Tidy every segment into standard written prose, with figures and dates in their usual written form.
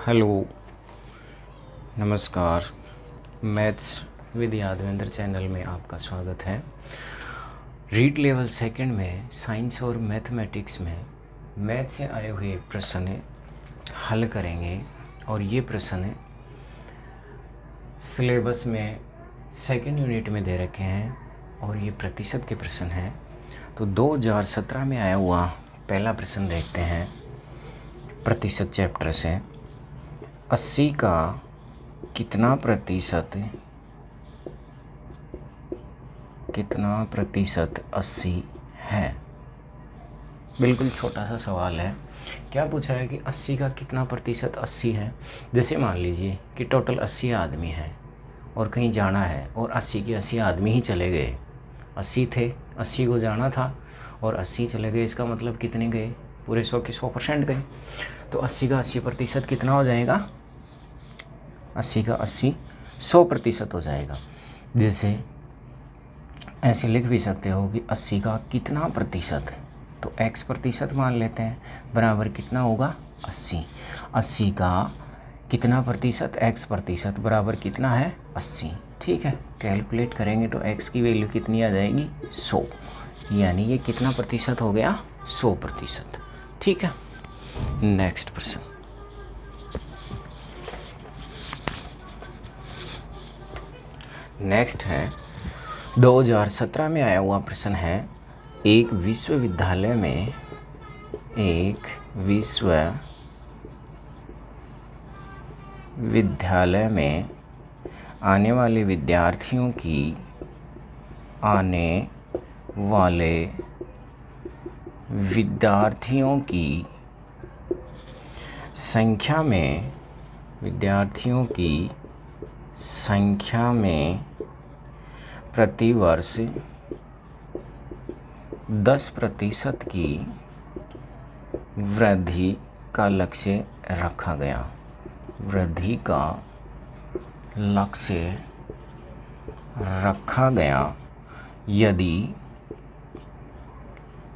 Hello, नमस्कार। Maths with Yadavindra channel में आपका स्वागत है। रीड लेवल सेकंड में साइंस और मैथमेटिक्स में मैथ से आए हुए प्रश्न हल करेंगे और ये प्रश्न सिलेबस में सेकंड यूनिट में दे रखे हैं और ये प्रतिशत के प्रश्न हैं। तो 2017 में आया हुआ पहला प्रश्न देखते हैं प्रतिशत चैप्टर से। 80 का कितना प्रतिशत 80 है। बिल्कुल छोटा सा सवाल है। क्या पूछा है कि 80 का कितना प्रतिशत 80 है। जैसे मान लीजिए कि टोटल 80 आदमी हैं और कहीं जाना है और 80 के 80 आदमी ही चले गए। 80 थे, 80 को जाना था और 80 चले गए। इसका मतलब कितने गए? पूरे 100 के 100% गए। तो 80 का 80% कितना हो जाएगा? 80 का 80 100% हो जाएगा। जैसे ऐसे लिख भी सकते हो कि 80 का कितना प्रतिशत, तो x प्रतिशत मान लेते हैं, बराबर कितना होगा? 80। 80 का कितना प्रतिशत, x प्रतिशत, बराबर कितना है? 80। ठीक है, कैलकुलेट करेंगे तो x की वैल्यू कितनी आ जाएगी? 100। यानी ये कितना प्रतिशत हो गया? 100%। ठीक है, नेक्स्ट प्रश्न। नेक्स्ट है 2017 में आया हुआ प्रश्न है। एक विश्वविद्यालय में आने वाले विद्यार्थियों की संख्या में प्रतिवर्ष 10% की वृद्धि का लक्ष्य रखा गया।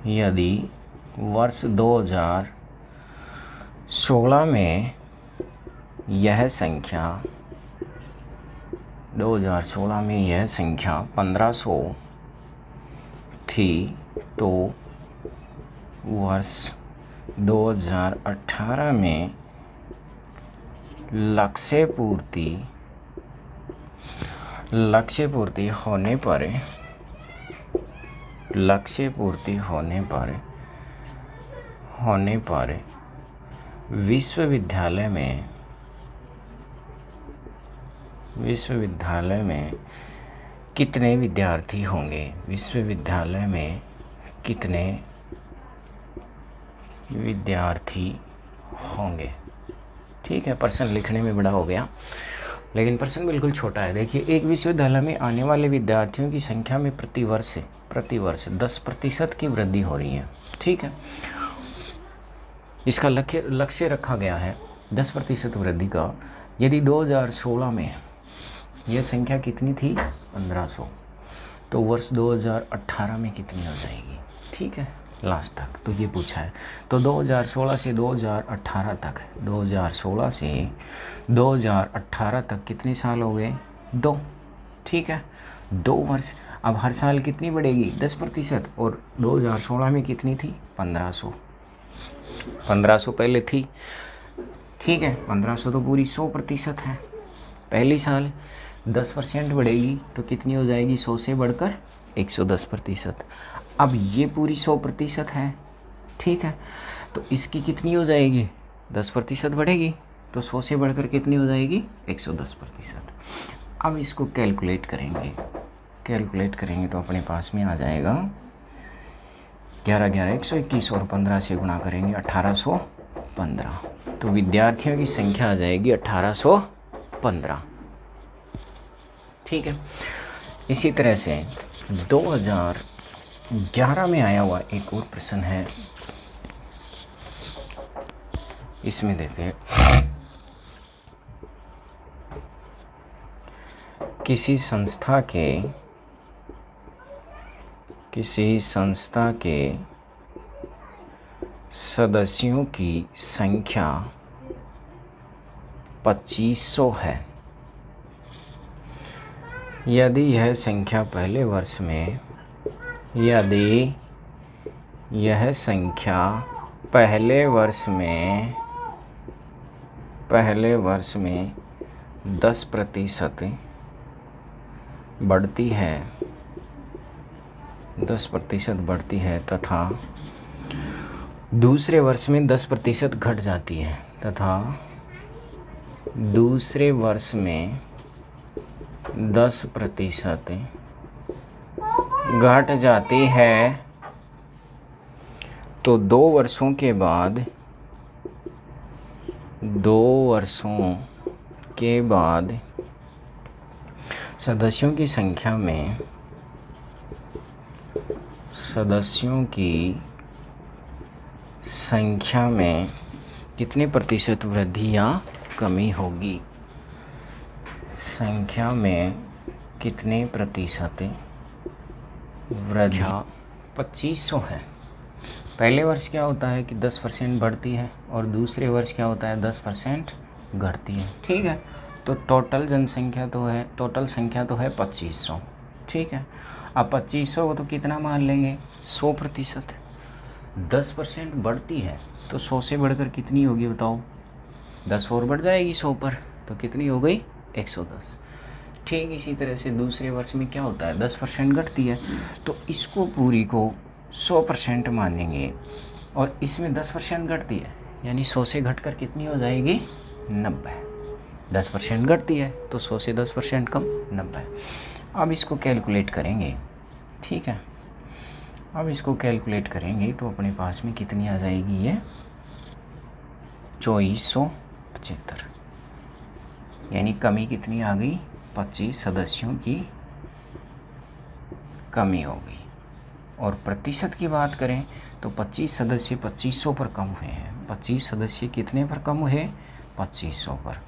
यदि वर्ष 2016 में यह संख्या 1500 थी, तो वर्ष 2018 में लक्ष्य पूर्ति होने पर विश्वविद्यालय में कितने विद्यार्थी होंगे? विश्वविद्यालय में कितने विद्यार्थी होंगे? ठीक है, प्रश्न लिखने में बड़ा हो गया लेकिन प्रश्न बिल्कुल छोटा है। देखिए, एक विश्वविद्यालय में आने वाले विद्यार्थियों की संख्या में प्रतिवर्ष 10% की वृद्धि हो रही है। ठीक है, इसका लक्ष्य रखा गया है 10% वृद्धि का। यदि 2016 में यह संख्या कितनी थी? 1500, तो वर्ष 2018 में कितनी हो जाएगी? ठीक है, लास्ट तक तो ये पूछा है। तो 2016 से 2018 तक कितने साल हो गए? 2। ठीक है, 2 वर्ष। अब हर साल कितनी बढ़ेगी? 10%। और 2016 में कितनी थी? 1500 पहले थी। ठीक है, 1500 तो पूरी 100% है। पहली साल 10% बढ़ेगी तो कितनी हो जाएगी? 100 से बढ़कर 110%। अब ये पूरी 100% है। ठीक है, तो इसकी कितनी हो जाएगी? 10% बढ़ेगी तो 100 से बढ़कर कितनी हो जाएगी? 110%। अब इसको कैलकुलेट करेंगे तो अपने पास में आ जाएगा 11 121 और 15 से गुणा करेंगे 1815। तो विद्यार्थियों की संख्या आ जाएगी 1815। ठीक है, इसी तरह से 2011 में आया हुआ एक और प्रश्न है। इसमें देखिए, किसी संस्था के सदस्यों की संख्या 2500 है। यदि यह संख्या पहले वर्ष में पहले वर्ष में 10% बढ़ती है 10% बढ़ती है तथा दूसरे वर्ष में 10% घट जाती है तथा दूसरे वर्ष में 10% घट जाती है तो 2 वर्षों के बाद सदस्यों की संख्या में कितने प्रतिशत वृद्धि या कमी होगी? संख्या में कितने प्रतिशत वृद्धि? 2500 है। पहले वर्ष क्या होता है कि 10% बढ़ती है और दूसरे वर्ष क्या होता है 10% घटती है। ठीक है, तो टोटल संख्या तो है 2500। ठीक है, अब 2500 को तो कितना मान लेंगे 100%। 10% बढ़ती है तो 100 से बढ़कर कितनी होगी बताओ? 10 और बढ़ जाएगी 100 पर, तो कितनी हो गई 110। ठीक इसी तरह से दूसरे वर्ष में क्या होता है 10% घटती है, तो इसको पूरी को 100% मानेंगे और इसमें 10% घटती है, यानी 100 से घटकर कितनी हो जाएगी 90। 10% घटती है तो 100 से 10% कम 90। अब इसको कैलकुलेट करेंगे। ठीक है, अब इसको कैलकुलेट करेंगे तो अपने पास में कितनी आ जाएगी ये 2475, यानी कमी कितनी आ गई 25 सदस्यों की कमी हो गई। और प्रतिशत की बात करें तो 25 सदस्य 2500 पर कम हुए हैं। 25 सदस्य कितने पर कम हुए 2500 पर,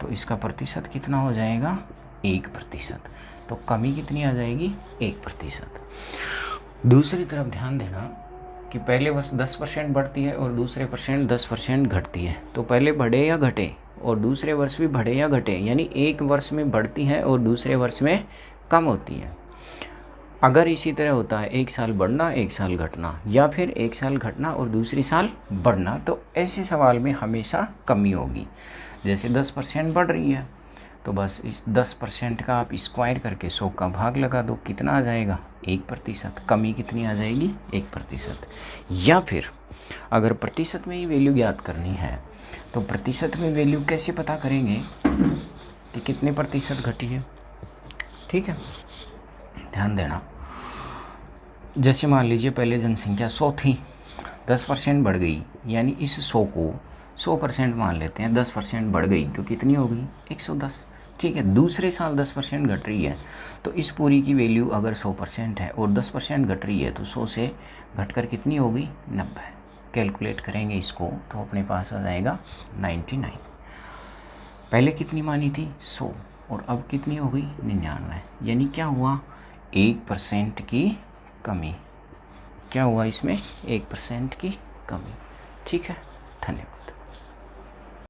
तो इसका प्रतिशत कितना हो जाएगा 1%। तो कमी कितनी आ जाएगी 1%। दूसरी तरफ ध्यान देना कि पहले वर्ष 10% बढ़ती है और दूसरे वर्ष 10% घटती है, तो पहले बढ़े या घटे और दूसरे वर्ष भी बढ़े या घटे, यानी एक वर्ष में बढ़ती है और दूसरे वर्ष में कम होती है। अगर इसी तरह होता है एक साल बढ़ना एक साल घटना, या फिर एक साल घटना और दूसरी साल बढ़ना, तो ऐसे सवाल में हमेशा कमी होगी। जैसे 10% बढ़ रही है तो बस इस 10% का आप स्क्वायर करके 100 का भाग लगा दो, कितना आ जाएगा 1%। कमी कितनी आ जाएगी 1%। या फिर अगर प्रतिशत में ही वैल्यू ज्ञात करनी है तो प्रतिशत में वैल्यू कैसे पता करेंगे कि कितने प्रतिशत घटी है। ठीक है, ध्यान देना। जैसे मान लीजिए पहले जनसंख्या 100 थी, 10% बढ़ गई, यानी इस 100 को 100% मान लेते हैं, 10% बढ़ गई तो कितनी हो गई 110। ठीक है, दूसरे साल 10% घट रही है तो इस पूरी की वैल्यू अगर 100% है और 10% घट रही है तो 100 से घटकर कितनी हो गई 90। कैलकुलेट करेंगे इसको तो अपने पास आ जाएगा 99। पहले कितनी मानी थी 100 और अब कितनी हो गई 99, यानी क्या हुआ 1% की कमी। क्या हुआ इसमें 1% की कमी। ठीक है, धन्यवाद।